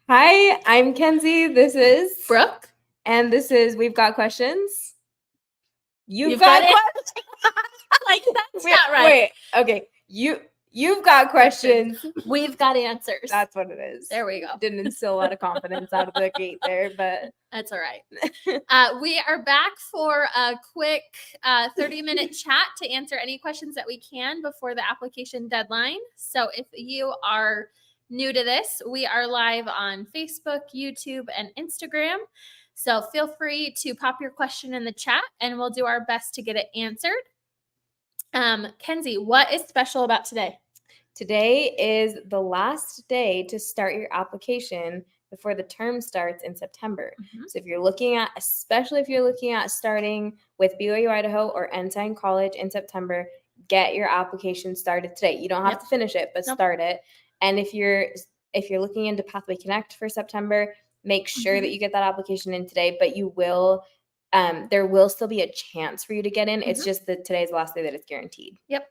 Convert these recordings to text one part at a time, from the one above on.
Hi, I'm Kenzie. This is Brooke? and this is We've Got Questions. You've got it? Like, that's not right. Wait, okay. You've got questions. We've got answers. That's what it is. There we go. Didn't instill a lot of confidence out of the gate there, but That's all right. We are back for a quick 30-minute chat to answer any questions that we can before the application deadline. So if you are new to this, we are live on Facebook, YouTube, and Instagram. So feel free to pop your question in the chat and we'll do our best to get it answered. Kenzie, what is special about today? today is the last day to start your application before the term starts in September. So if you're looking at, especially if you're looking at starting with BYU Idaho or Ensign College in September, get your application started today. You don't have to finish it, but start it. And if you're looking into Pathway Connect for September, make sure that you get that application in today, but you will there will still be a chance for you to get in. It's just that today's the last day that it's guaranteed. Yep.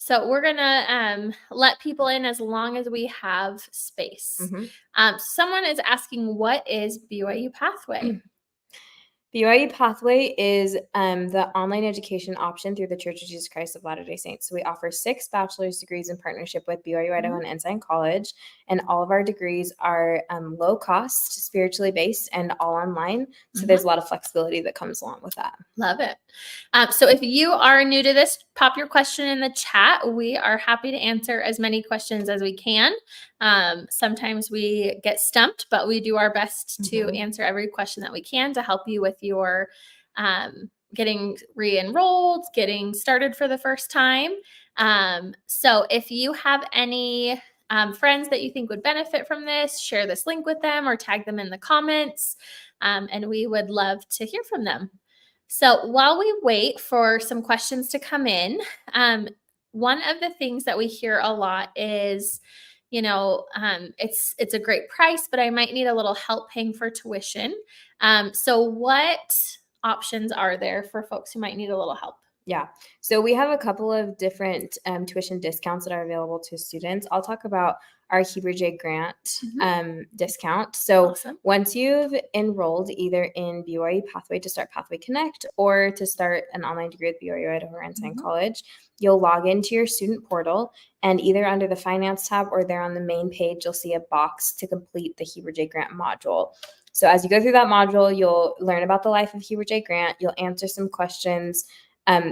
So we're going to let people in as long as we have space. Someone is asking, what is BYU-Pathway? BYU-Pathway is the online education option through the Church of Jesus Christ of Latter-day Saints. So we offer 6 bachelor's degrees in partnership with BYU Idaho and Ensign College, and all of our degrees are low cost, spiritually based, and all online. So there's a lot of flexibility that comes along with that. Love it. So if you are new to this, pop your question in the chat. We are happy to answer as many questions as we can. Sometimes we get stumped, but we do our best to answer every question that we can to help you with your getting re-enrolled, getting started for the first time. So if you have any friends that you think would benefit from this, share this link with them or tag them in the comments, and we would love to hear from them. So while we wait for some questions to come in, one of the things that we hear a lot is, it's a great price, but I might need a little help paying for tuition. So what options are there for folks who might need a little help? Yeah. So we have a couple of different tuition discounts that are available to students. I'll talk about our Heber J grant discount. So once you've enrolled either in BYU Pathway to start Pathway Connect or to start an online degree with BYU Idaho or Ensign College, you'll log into your student portal, and either under the finance tab or there on the main page, you'll see a box to complete the Heber J grant module. So as you go through that module, you'll learn about the life of Heber J grant. You'll answer some questions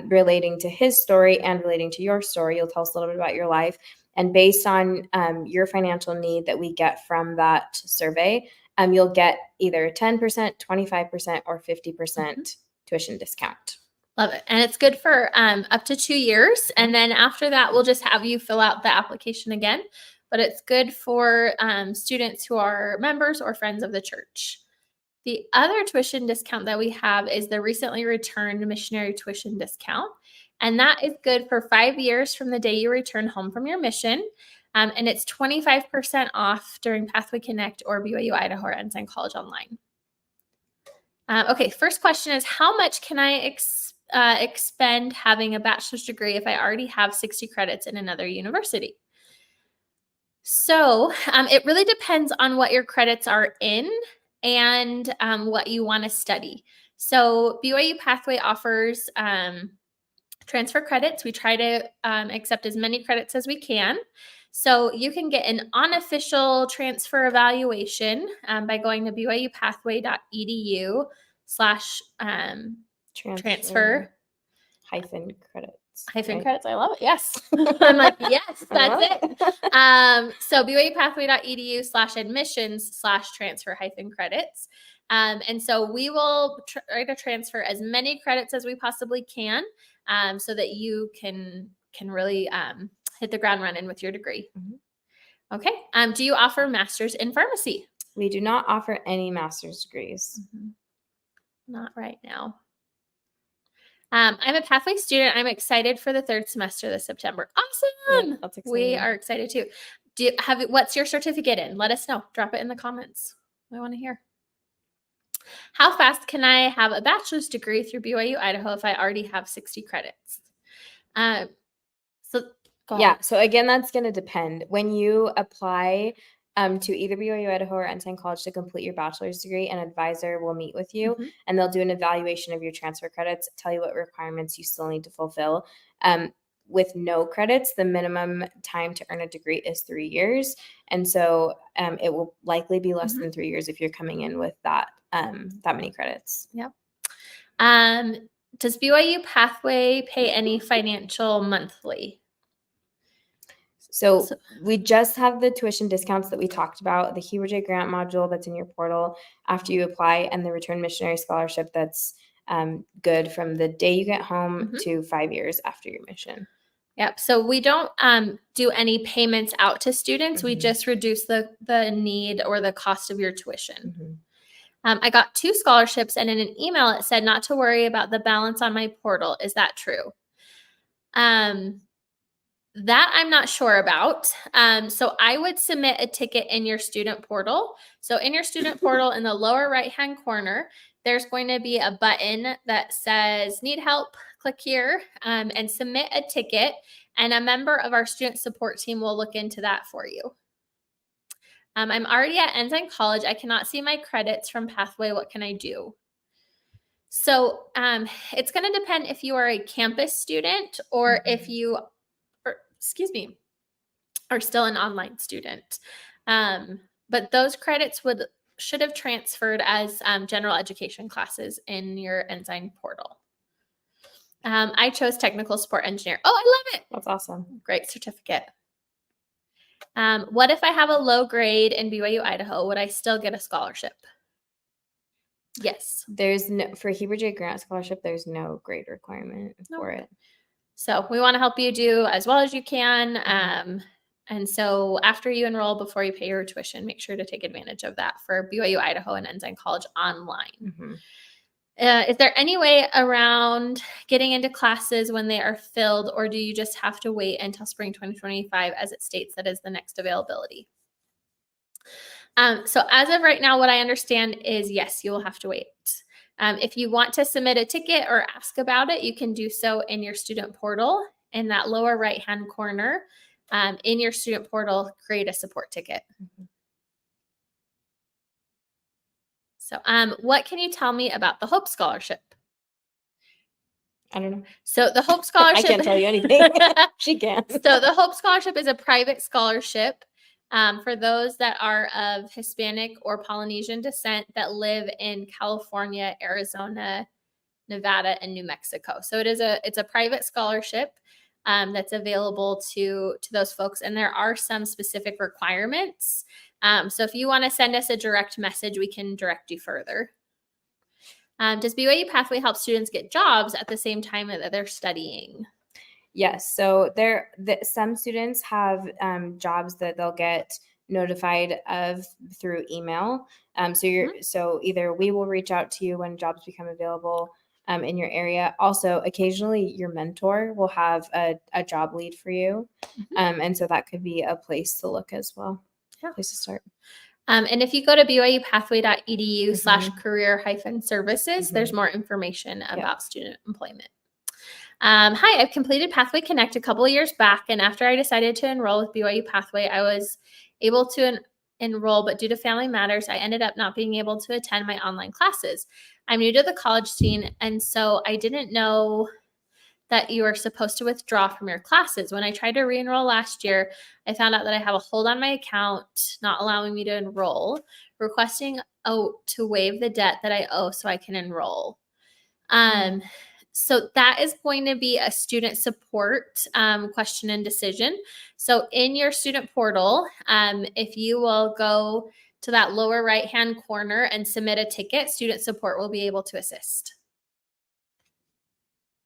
relating to his story and relating to your story. You'll tell us a little bit about your life. And based on your financial need that we get from that survey, you'll get either 10%, 25%, or 50% tuition discount. Love it. And it's good for up to 2 years. And then after that, we'll just have you fill out the application again. But it's good for students who are members or friends of the church. The other tuition discount that we have is the recently returned missionary tuition discount. And that is good for 5 years from the day you return home from your mission. And it's 25% off during Pathway Connect or BYU Idaho or Ensign College Online. Okay, first question is, how much can I expend having a bachelor's degree if I already have 60 credits in another university? So it really depends on what your credits are in and what you want to study. So BYU Pathway offers transfer credits. We try to accept as many credits as we can. So you can get an unofficial transfer evaluation by going to BYU-Pathway.edu/transfer hyphen credits. Credits. I love it. Yes. I'm like, yes, that's it. So BYU-Pathway.edu/admissions/transfer-credits. And so we will try to transfer as many credits as we possibly can so that you can really hit the ground running with your degree. Okay. Do you offer masters in pharmacy? We do not offer any master's degrees. Not right now. I'm a Pathway student. I'm excited for the 3rd semester this September. Awesome. Yeah, that's exciting. We are excited too. What's your certificate in? Let us know. Drop it in the comments. I want to hear. How fast can I have a bachelor's degree through BYU Idaho if I already have 60 credits? So again, that's going to depend. When you apply to either BYU Idaho or Ensign College to complete your bachelor's degree. An advisor will meet with you Mhm. and they'll do an evaluation of your transfer credits, tell you what requirements you still need to fulfill. With no credits, the minimum time to earn a degree is 3 years. And so it will likely be less than 3 years if you're coming in with that many credits. Yep. Does BYU Pathway pay any financial monthly? So we just have the tuition discounts that we talked about, the Heber J grant module that's in your portal after you apply, and the return missionary scholarship that's good from the day you get home to 5 years after your mission. Yep. So we don't do any payments out to students. We just reduce the need or the cost of your tuition. I got 2 scholarships, and in an email it said not to worry about the balance on my portal. Is that true? That I'm not sure about. So I would submit a ticket in your student portal. So in your student portal, in the lower right-hand corner, there's going to be a button that says need help. Click here and submit a ticket, and a member of our student support team will look into that for you. I'm already at Ensign College. I cannot see my credits from Pathway. What can I do? So it's going to depend if you are a campus student or if you are still an online student. But those credits should have transferred as general education classes in your Ensign portal. I chose technical support engineer. Oh, I love it. That's awesome. Great certificate. What if I have a low grade in BYU Idaho? Would I still get a scholarship? Yes. There's no, for Heber J grant scholarship, there's no grade requirement for it. So we want to help you do as well as you can. And so after you enroll, before you pay your tuition, make sure to take advantage of that for BYU Idaho and Ensign College online. Is there any way around getting into classes when they are filled, or do you just have to wait until spring 2025 as it states that is the next availability? So as of right now, what I understand is yes, you will have to wait. If you want to submit a ticket or ask about it, you can do so in your student portal in that lower right-hand corner. In your student portal, create a support ticket. So what can you tell me about the Hope Scholarship? I don't know. So the Hope Scholarship. I can't tell you anything. She can. So the Hope Scholarship is a private scholarship for those that are of Hispanic or Polynesian descent that live in California, Arizona, Nevada, and New Mexico. So it's a private scholarship that's available to those folks, and there are some specific requirements. So if you want to send us a direct message, we can direct you further. Does BYU Pathway help students get jobs at the same time that they're studying? Yes. So some students have jobs that they'll get notified of through email. So either we will reach out to you when jobs become available in your area. Also, occasionally your mentor will have a job lead for you. And so that could be a place to look as well. Yeah. Place to start. And if you go to BYUpathway.edu/career-services, there's more information about student employment. Hi, I've completed Pathway Connect a couple of years back, and after I decided to enroll with BYU Pathway, I was able to enroll, but due to family matters, I ended up not being able to attend my online classes. I'm new to the college scene, and so I didn't know that you are supposed to withdraw from your classes. When I tried to re-enroll last year, I found out that I have a hold on my account, not allowing me to enroll, requesting to waive the debt that I owe so I can enroll. So that is going to be a student support question and decision. So in your student portal, if you will go to that lower right-hand corner and submit a ticket, student support will be able to assist.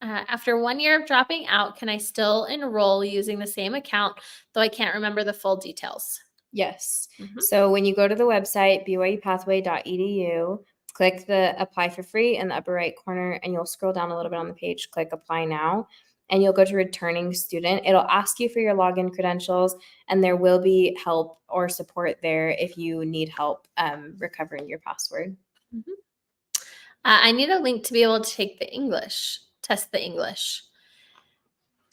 After 1 year of dropping out, can I still enroll using the same account, though I can't remember the full details? Yes. So when you go to the website, BYUpathway.edu, click the apply for free in the upper right corner, and you'll scroll down a little bit on the page, click apply now, and you'll go to returning student. It'll ask you for your login credentials, and there will be help or support there if you need help recovering your password. I need a link to be able to take test the English.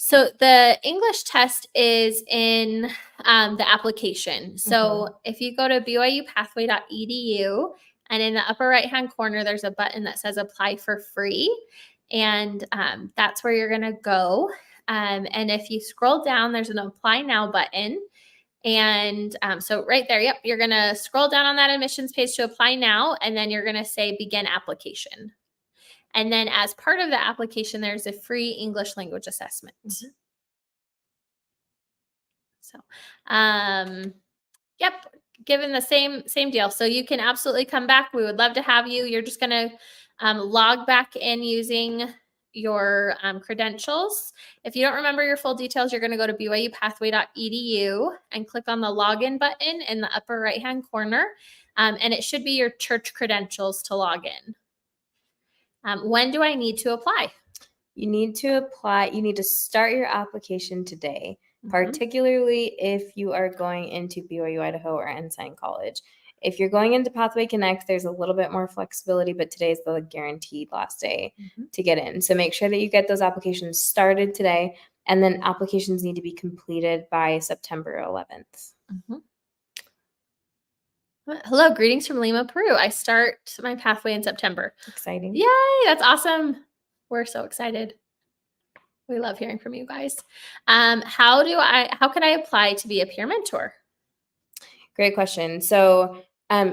So the English test is in the application. So if you go to BYU-Pathway.edu and in the upper right-hand corner, there's a button that says apply for free. And that's where you're going to go. And if you scroll down, there's an apply now button. And so right there, yep, you're going to scroll down on that admissions page to apply now. And then you're going to say begin application. And then as part of the application, there's a free English language assessment. So, yep, given the same deal. So you can absolutely come back. We would love to have you. You're just going to log back in using your credentials. If you don't remember your full details, you're going to go to BYU-Pathway.edu and click on the login button in the upper right-hand corner. And it should be your church credentials to log in. When do I need to apply? You need to start your application today, particularly if you are going into BYU Idaho or Ensign College. If you're going into Pathway Connect, there's a little bit more flexibility, but today's the guaranteed last day to get in. So make sure that you get those applications started today, and then applications need to be completed by September 11th. Hello, greetings from Lima, Peru. I start my pathway in September. Exciting. Yay, that's awesome. We're so excited. We love hearing from you guys. How can I apply to be a peer mentor? Great question. So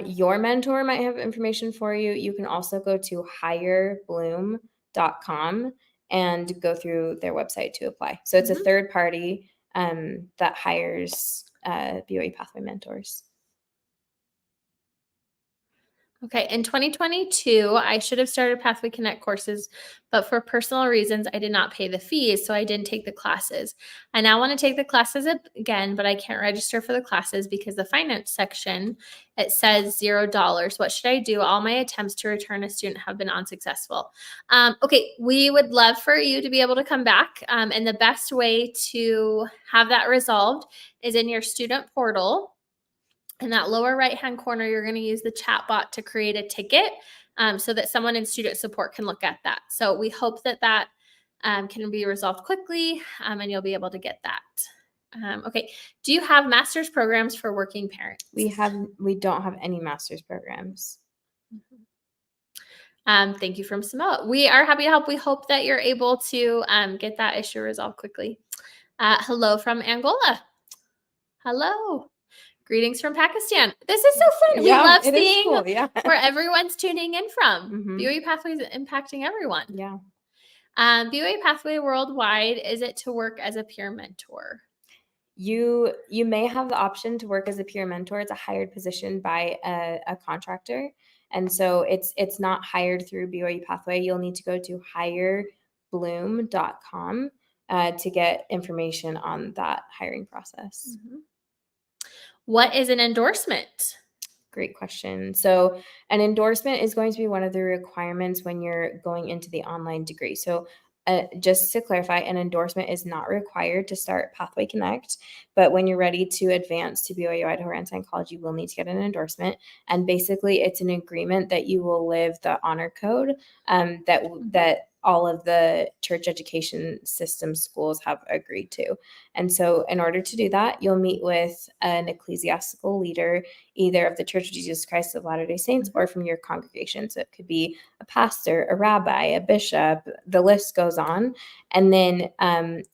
your mentor might have information for you. You can also go to hirebloom.com and go through their website to apply. So it's a third party that hires BYU Pathway mentors. Okay, in 2022, I should have started Pathway Connect courses, but for personal reasons, I did not pay the fees, so I didn't take the classes. I now want to take the classes again, but I can't register for the classes because the finance section, it says $0. What should I do? All my attempts to return a student have been unsuccessful. Okay, we would love for you to be able to come back, and the best way to have that resolved is in your student portal. In that lower right-hand corner, you're going to use the chat bot to create a ticket so that someone in student support can look at that. So we hope that can be resolved quickly and you'll be able to get that. Okay. Do you have master's programs for working parents? We don't have any master's programs. Thank you from Samoa. We are happy to help. We hope that you're able to get that issue resolved quickly. Hello from Angola. Hello. Greetings from Pakistan. This is so fun. We love seeing where everyone's tuning in from. BYU Pathway is impacting everyone. Yeah. BYU Pathway Worldwide, is it to work as a peer mentor? You may have the option to work as a peer mentor. It's a hired position by a contractor. And so it's not hired through BYU Pathway. You'll need to go to hirebloom.com to get information on that hiring process. What is an endorsement? Great question. So an endorsement is going to be one of the requirements when you're going into the online degree. So just to clarify, an endorsement is not required to start Pathway Connect, but when you're ready to advance to BYU Idaho or Ensign College, you will need to get an endorsement. And basically, it's an agreement that you will live the honor code that all of the church education system schools have agreed to. And so in order to do that, you'll meet with an ecclesiastical leader, either of the Church of Jesus Christ of Latter-day Saints or from your congregation. So it could be a pastor, a rabbi, a bishop, the list goes on. And then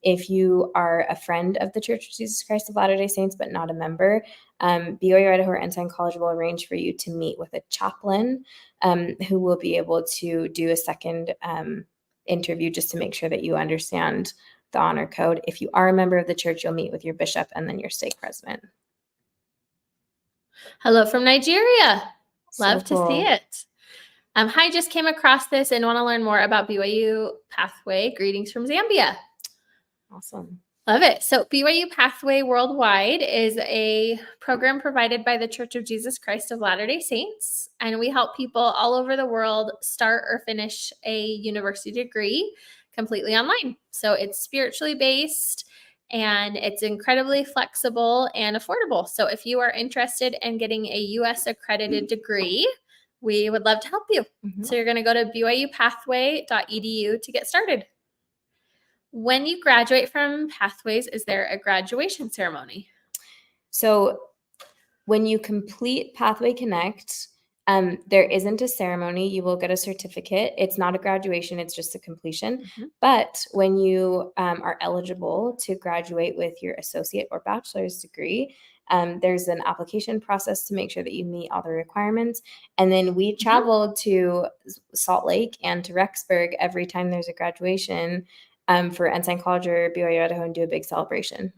if you are a friend of the Church of Jesus Christ of Latter-day Saints, but not a member, BYU Idaho or Ensign College will arrange for you to meet with a chaplain who will be able to do a second interview just to make sure that you understand the honor code. If you are a member of the church, you'll meet with your bishop and then your stake president. Hello from Nigeria. Love to see it. Hi, just came across this and want to learn more about BYU Pathway. Greetings from Zambia. Awesome. Love it. So BYU Pathway Worldwide is a program provided by the Church of Jesus Christ of Latter-day Saints, and we help people all over the world start or finish a university degree completely online. So it's spiritually based, and it's incredibly flexible and affordable. So if you are interested in getting a U.S. accredited degree, we would love to help you. So you're going to go to BYUPathway.edu to get started. When you graduate from Pathways, is there a graduation ceremony? So when you complete Pathway Connect, there isn't a ceremony. You will get a certificate. It's not a graduation, it's just a completion. But when you are eligible to graduate with your associate or bachelor's degree, there's an application process to make sure that you meet all the requirements. And then we travel to Salt Lake and to Rexburg every time there's a graduation for Ensign College or BYU-Idaho and do a big celebration.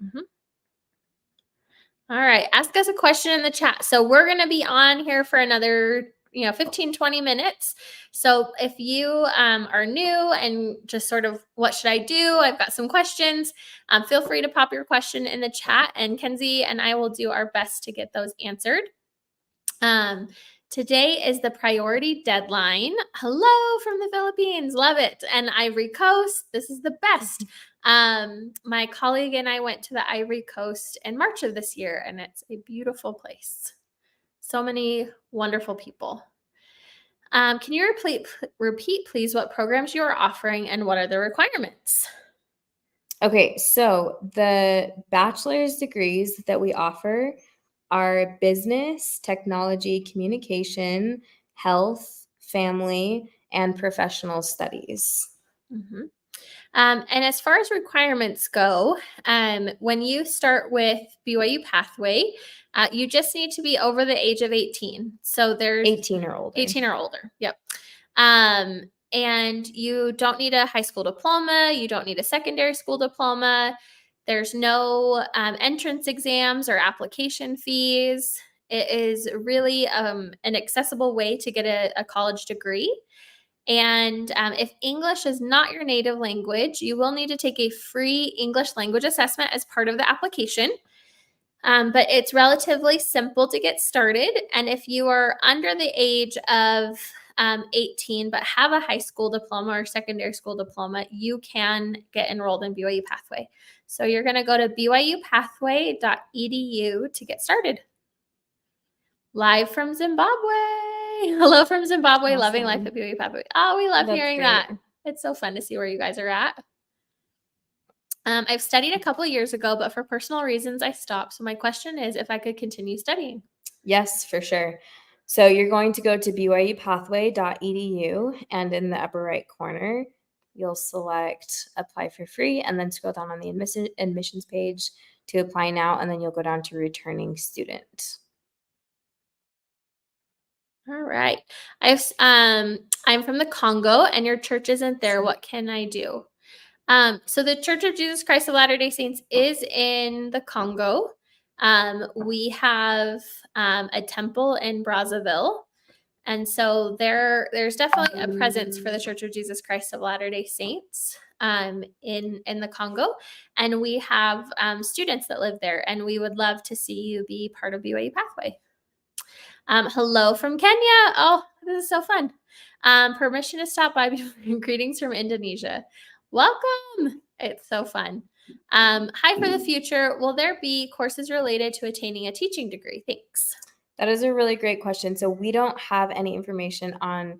All right. Ask us a question in the chat. So we're going to be on here for another 15, 20 minutes. So if you are new and just sort of, what should I do? I've got some questions. Feel free to pop your question in the chat, and Kenzie and I will do our best to get those answered. Today is the priority deadline. Hello from the Philippines. Love it. And Ivory Coast. This is the best. My colleague and I went to the Ivory Coast in March of this year, and it's a beautiful place. So many wonderful people. Can you repeat, please, what programs you are offering and what are the requirements? Okay, so the bachelor's degrees that we offer are business, technology, communication, health, family, and professional studies. And as far as requirements go, when you start with BYU Pathway, you just need to be over the age of 18. So there's 18 or older. 18 or older. Yep. And you don't need a high school diploma. You don't need a secondary school diploma. There's no entrance exams or application fees. It is really an accessible way to get a college degree. And if English is not your native language, you will need to take a free English language assessment as part of the application. But it's relatively simple to get started. And if you are under the age of 18 but have a high school diploma or secondary school diploma, you can get enrolled in BYU Pathway. So you're going to go to BYU-Pathway.edu to get started. Live from Zimbabwe. Hello from Zimbabwe. Awesome. Loving life at BYU Pathway. Oh, we love hearing that. It's so fun to see where you guys are at. I've studied a couple of years ago, but for personal reasons, I stopped. So my question is if I could continue studying. Yes, for sure. So you're going to go to BYU-Pathway.edu, and in the upper right corner, you'll select apply for free and then scroll down on the admissions page to apply now, and then you'll go down to returning student. All right. I'm from the Congo and your church isn't there. What can I do? So the Church of Jesus Christ of Latter-day Saints is in the Congo. We have a temple in Brazzaville. And so there's definitely a presence for the Church of Jesus Christ of Latter-day Saints in the Congo. And we have students that live there, and we would love to see you be part of BYU Pathway. Hello from Kenya. Oh, this is so fun. Permission to stop by. Greetings from Indonesia. Welcome. It's so fun. Hi for the future. Will there be courses related to attaining a teaching degree? Thanks. That is a really great question. So we don't have any information on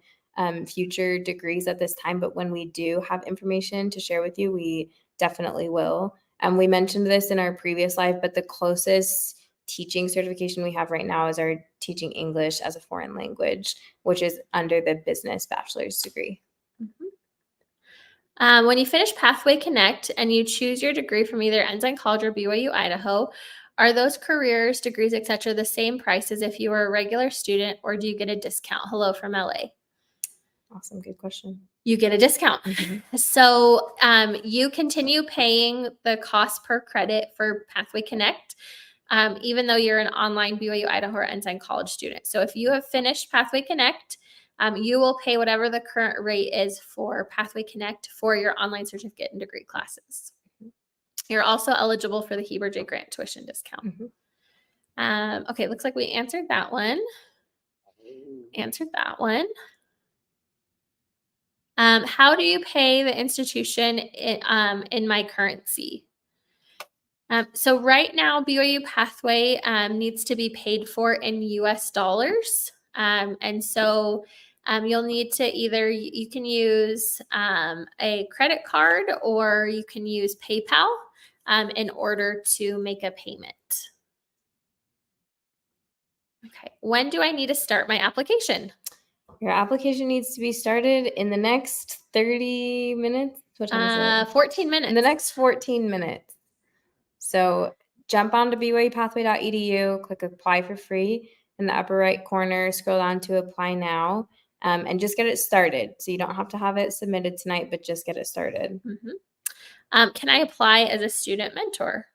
future degrees at this time, but when we do have information to share with you, we definitely will. We mentioned this in our previous live, but the closest teaching certification we have right now is our teaching English as a foreign language, which is under the business bachelor's degree. When you finish Pathway Connect and you choose your degree from either Ensign College or BYU-Idaho, are those careers, degrees, etc., the same price as if you were a regular student, or do you get a discount? Hello from LA. Awesome. Good question. You get a discount. So you continue paying the cost per credit for Pathway Connect, even though you're an online BYU-Idaho or Ensign College student. So if you have finished Pathway Connect, you will pay whatever the current rate is for Pathway Connect for your online certificate and degree classes. You're also eligible for the Heber J. Grant tuition discount. Okay, looks like we answered that one. How do you pay the institution in my currency? So right now, BYU Pathway needs to be paid for in US dollars. And so You'll need to you can use a credit card or you can use PayPal in order to make a payment. Okay. When do I need to start my application? Your application needs to be started in the next 30 minutes. What time is it? 14 minutes. In the next 14 minutes. So jump onto BYU-Pathway.edu, click apply for free in the upper right corner, scroll down to apply now, and just get it started. So you don't have to have it submitted tonight, but just get it started. Can I apply as a student mentor?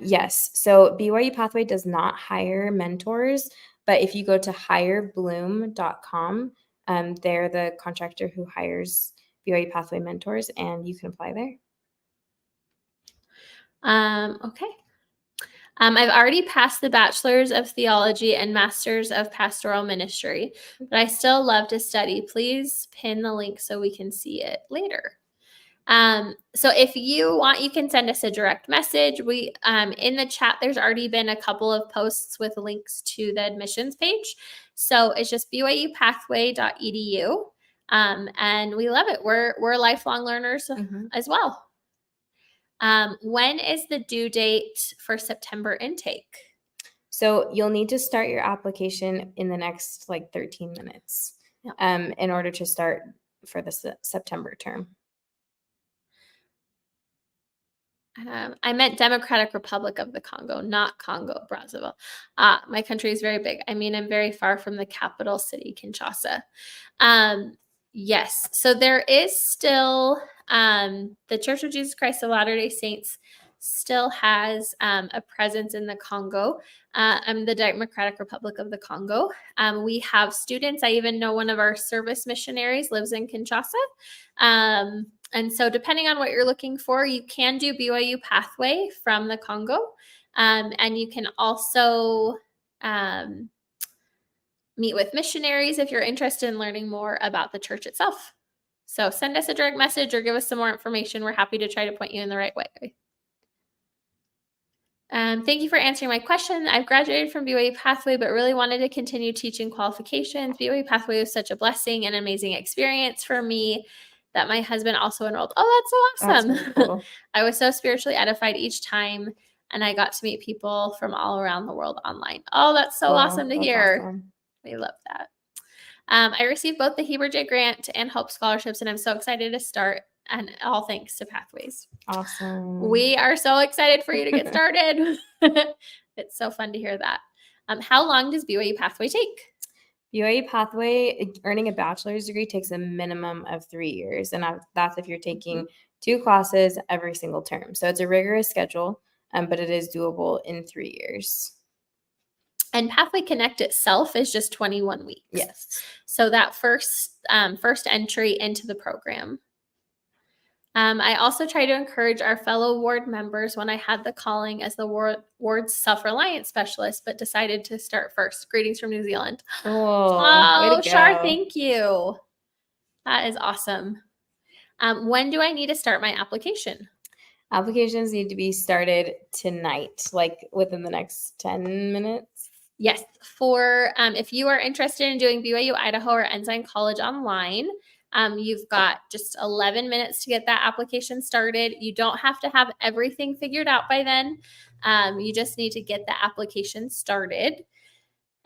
Yes. So BYU Pathway does not hire mentors, but if you go to hirebloom.com, they're the contractor who hires BYU Pathway mentors, and you can apply there. Okay. I've already passed the Bachelor's of Theology and Master's of Pastoral Ministry, but I still love to study. Please pin the link so we can see it later. So if you want, you can send us a direct message. We in the chat, there's already been a couple of posts with links to the admissions page. So it's just BYU-Pathway.edu. And we love it. We're lifelong learners as well. When is the due date for September intake? So you'll need to start your application in the next 13 minutes in order to start for the September term. I meant Democratic Republic of the Congo, not Congo, Brazzaville. My country is very big. I mean, I'm very far from the capital city, Kinshasa. Yes. So there is still the Church of Jesus Christ of Latter-day Saints still has a presence in the Congo, the Democratic Republic of the Congo. We have students. I even know one of our service missionaries lives in Kinshasa. And so depending on what you're looking for, you can do BYU Pathway from the Congo. And you can also meet with missionaries if you're interested in learning more about the church itself. So send us a direct message or give us some more information. We're happy to try to point you in the right way. Thank you for answering my question. I've graduated from BYU Pathway, but really wanted to continue teaching qualifications. BYU Pathway was such a blessing and amazing experience for me that my husband also enrolled. Oh, that's so awesome. That's really cool. I was so spiritually edified each time, and I got to meet people from all around the world online. Oh, that's so awesome to hear. Awesome. We love that. I received both the Heber J. Grant and Hope scholarships, and I'm so excited to start, and all thanks to Pathways. Awesome. We are so excited for you to get started. It's so fun to hear that. How long does BYU Pathway take? BYU Pathway, earning a bachelor's degree takes a minimum of 3 years, and that's if you're taking 2 classes every single term. So it's a rigorous schedule, but it is doable in 3 years. And Pathway Connect itself is just 21 weeks. Yes. So that first entry into the program. I also try to encourage our fellow ward members when I had the calling as the ward's self-reliance specialist, but decided to start first. Greetings from New Zealand. Oh, Shar, thank you. That is awesome. When do I need to start my application? Applications need to be started tonight, within the next 10 minutes. Yes. For if you are interested in doing BYU Idaho or Ensign College online, you've got just 11 minutes to get that application started. You don't have to have everything figured out by then. You just need to get the application started.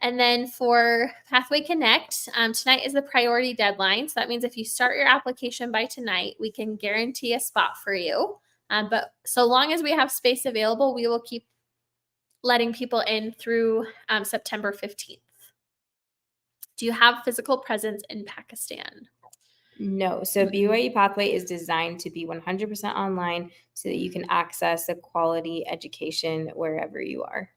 And then for Pathway Connect, tonight is the priority deadline. So that means if you start your application by tonight, we can guarantee a spot for you. But so long as we have space available, we will keep letting people in through September 15th. Do you have physical presence in Pakistan? No. So BYU Pathway is designed to be 100% online so that you can access a quality education wherever you are.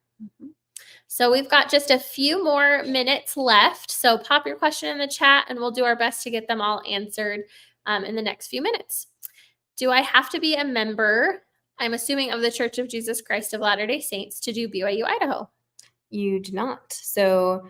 So we've got just a few more minutes left. So pop your question in the chat and we'll do our best to get them all answered in the next few minutes. Do I have to be a member, I'm assuming, of the Church of Jesus Christ of Latter-day Saints to do BYU Idaho? You do not. So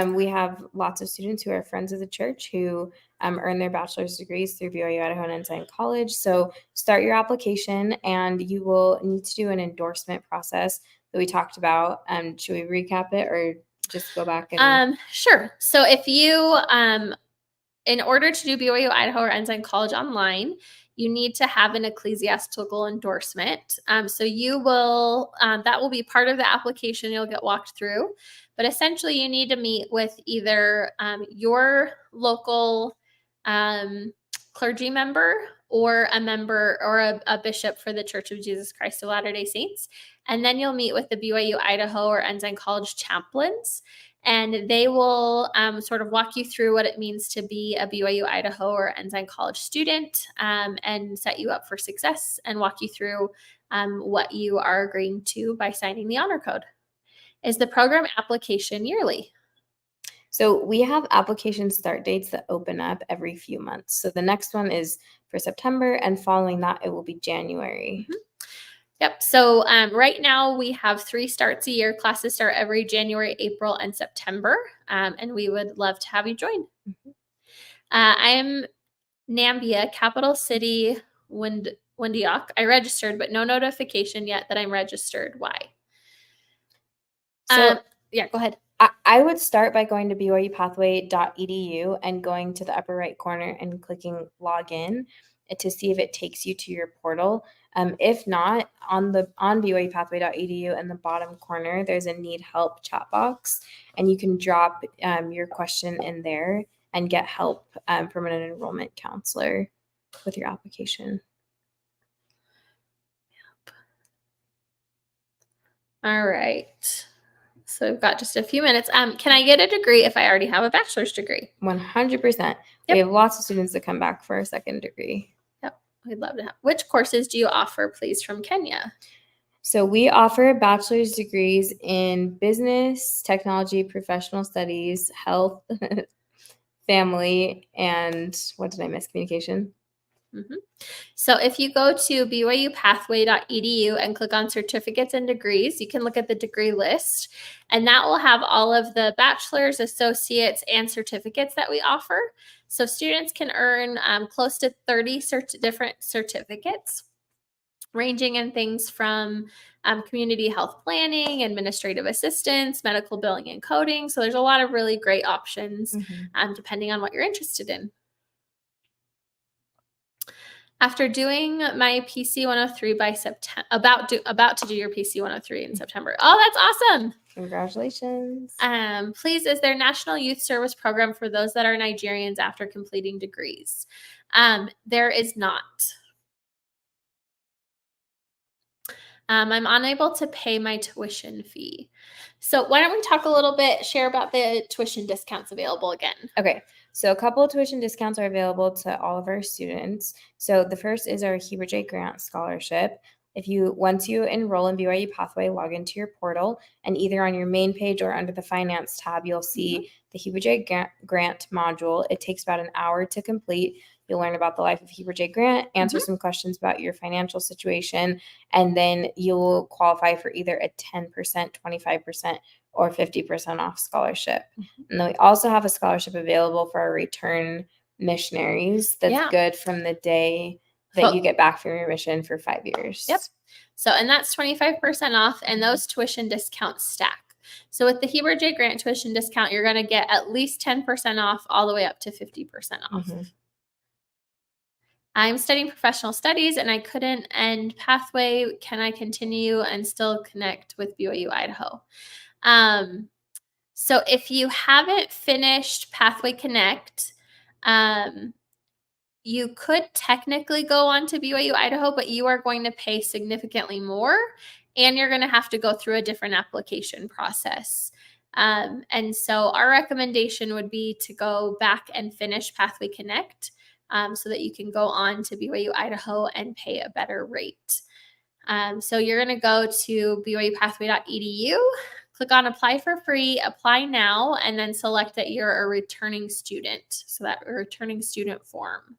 we have lots of students who are friends of the church who earn their bachelor's degrees through BYU Idaho and Ensign College. So start your application and you will need to do an endorsement process that we talked about. Should we recap it or just go back and Sure. So if you, in order to do BYU Idaho or Ensign College online, you need to have an ecclesiastical endorsement. So you will, that will be part of the application you'll get walked through. But essentially, you need to meet with either your local clergy member or a member or a bishop for the Church of Jesus Christ of Latter-day Saints. And then you'll meet with the BYU Idaho or Ensign College chaplains. And they will sort of walk you through what it means to be a BYU Idaho or Ensign College student and set you up for success and walk you through what you are agreeing to by signing the honor code. Is the program application yearly? So we have application start dates that open up every few months. So the next one is for September, and following that, it will be January. Mm-hmm. Yep. So right now we have 3 starts a year. Classes start every January, April, and September. And we would love to have you join. Mm-hmm. I am Nambia, capital city, Windiock. I registered, but no notification yet that I'm registered. Why? So yeah, go ahead. I would start by going to BYU-Pathway.edu and going to the upper right corner and clicking login to see if it takes you to your portal. If not, on BYU-Pathway.edu in the bottom corner, there's a need help chat box, and you can drop your question in there and get help from an enrollment counselor with your application. Yep. All right. So we've got just a few minutes. Can I get a degree if I already have a bachelor's degree? 100%. Yep. We have lots of students that come back for a second degree. Yep. We'd love to have. Which courses do you offer, please, from Kenya? So we offer bachelor's degrees in business, technology, professional studies, health, family, and what did I miss? Communication. Mm-hmm. So if you go to BYU-Pathway.edu and click on certificates and degrees, you can look at the degree list, and that will have all of the bachelor's, associates, and certificates that we offer. So students can earn close to 30 different certificates, ranging in things from community health planning, administrative assistance, medical billing and coding. So there's a lot of really great options depending on what you're interested in. After doing my PC 103 by September, about to do your PC 103 in September. Oh, that's awesome. Congratulations. Please, is there National Youth Service Program for those that are Nigerians after completing degrees? There is not. I'm unable to pay my tuition fee. So why don't we talk a little bit, share about the tuition discounts available again? Okay. So a couple of tuition discounts are available to all of our students. So the first is our Heber J. Grant Scholarship. Once you enroll in BYU Pathway, log into your portal, and either on your main page or under the finance tab, you'll see the Heber J. Grant module. It takes about an hour to complete. You'll learn about the life of Heber J. Grant, answer some questions about your financial situation, and then you'll qualify for either a 10%, 25%, or 50% off scholarship. And then we also have a scholarship available for our return missionaries that's good from the day that you get back from your mission for 5 years. Yep. So, and that's 25% off, and those tuition discounts stack. So with the Heber J. Grant tuition discount, you're going to get at least 10% off all the way up to 50% off. I'm studying professional studies and I couldn't end Pathway. Can I continue and still connect with BYU Idaho? So if you haven't finished Pathway Connect, you could technically go on to BYU Idaho, but you are going to pay significantly more, and you're going to have to go through a different application process. And so our recommendation would be to go back and finish Pathway Connect so that you can go on to BYU Idaho and pay a better rate. So you're going to go to BYUPathway.edu, click on apply for free, apply now, and then select that you're a returning student. So that returning student form.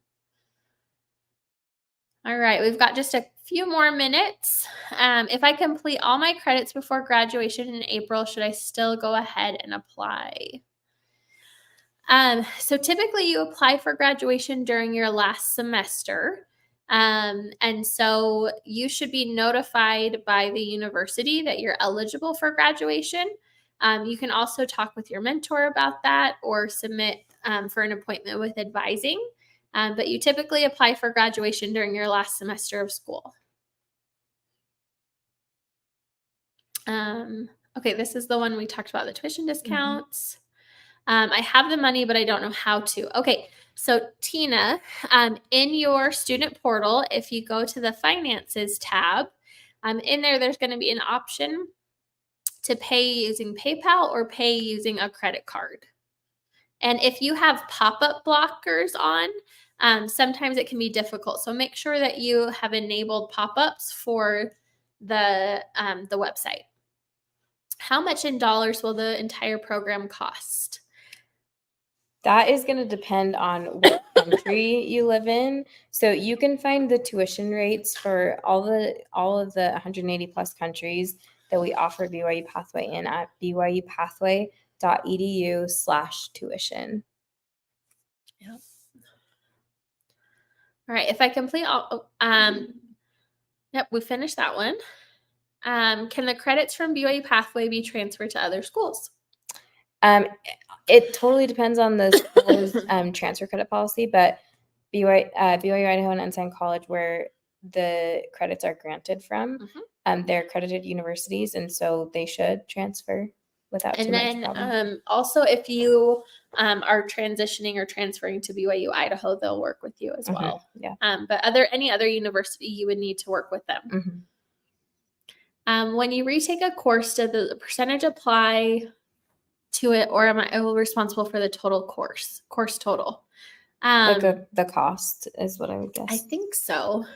All right, we've got just a few more minutes. If I complete all my credits before graduation in April, should I still go ahead and apply? So typically you apply for graduation during your last semester. And so you should be notified by the university that you're eligible for graduation You can also talk with your mentor about that or submit for an appointment with advising. But you typically apply for graduation during your last semester of school. Okay, this is the one we talked about, the tuition discounts. I have the money, but I don't know how to. Okay, so Tina, in your student portal, if you go to the finances tab, in there's going to be an option to pay using PayPal or pay using a credit card. And if you have pop-up blockers on, sometimes it can be difficult. So make sure that you have enabled pop-ups for the website. How much in dollars will the entire program cost? That is going to depend on what country you live in. So you can find the tuition rates for all of the 180 plus countries that we offer BYU Pathway in at BYU-Pathway.edu/tuition. Yep. All right. If I complete all, yep, we finished that one. Can the credits from BYU Pathway be transferred to other schools? It totally depends on the school's transfer credit policy, but BYU Idaho and Ensign College, where the credits are granted from, they're accredited universities, and so they should transfer without too much problem. And then also, if you are transitioning or transferring to BYU Idaho, they'll work with you as well. Yeah. But any other university, you would need to work with them. When you retake a course, does the percentage apply to it, or am I responsible for the total course total? Like the cost is what I would guess. I think so.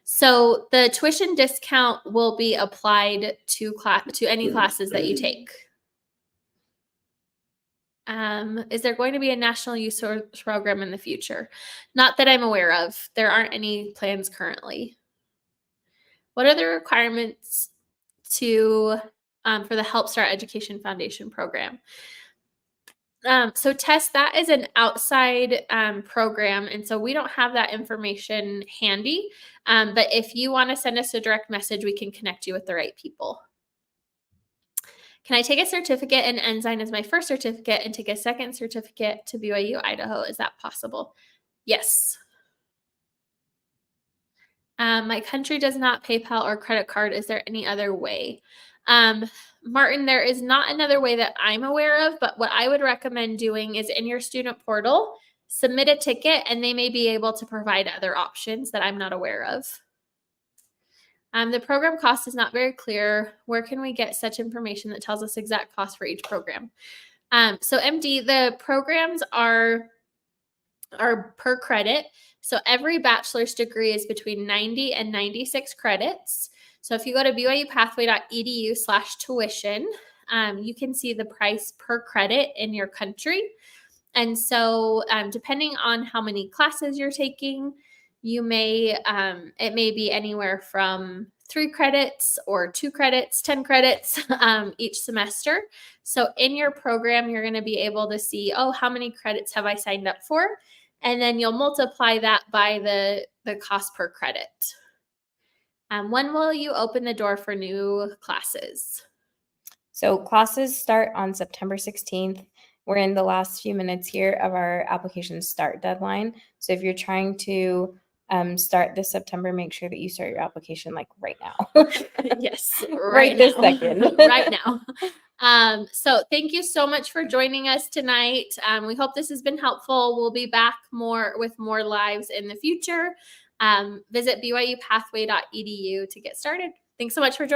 So the tuition discount will be applied to any classes that you take. Is there going to be a national youth source program in the future? Not that I'm aware of. There aren't any plans currently. What are the requirements for the Help Start Education Foundation program? So TESS, that is an outside program, and so we don't have that information handy. But if you want to send us a direct message, we can connect you with the right people. Can I take a certificate in Ensign as my first certificate and take a second certificate to BYU Idaho? Is that possible? Yes. My country does not PayPal or credit card. Is there any other way? Martin, there is not another way that I'm aware of, but what I would recommend doing is in your student portal, submit a ticket, and they may be able to provide other options that I'm not aware of. The program cost is not very clear. Where can we get such information that tells us exact cost for each program? So MD, the programs are per credit. So every bachelor's degree is between 90 and 96 credits. So if you go to BYU-Pathway.edu/tuition, you can see the price per credit in your country. And so depending on how many classes you're taking, you may, it may be anywhere from 3 credits or 2 credits, 10 credits each semester. So in your program, you're going to be able to see, oh, how many credits have I signed up for? And then you'll multiply that by the cost per credit. When will you open the door for new classes? So classes start on September 16th. We're in the last few minutes here of our application start deadline. So if you're trying to start this September, make sure that you start your application like right now. Yes, right this second. Right now. So thank you so much for joining us tonight. We hope this has been helpful. We'll be back with more lives in the future. Visit BYU-Pathway.edu to get started. Thanks so much for joining.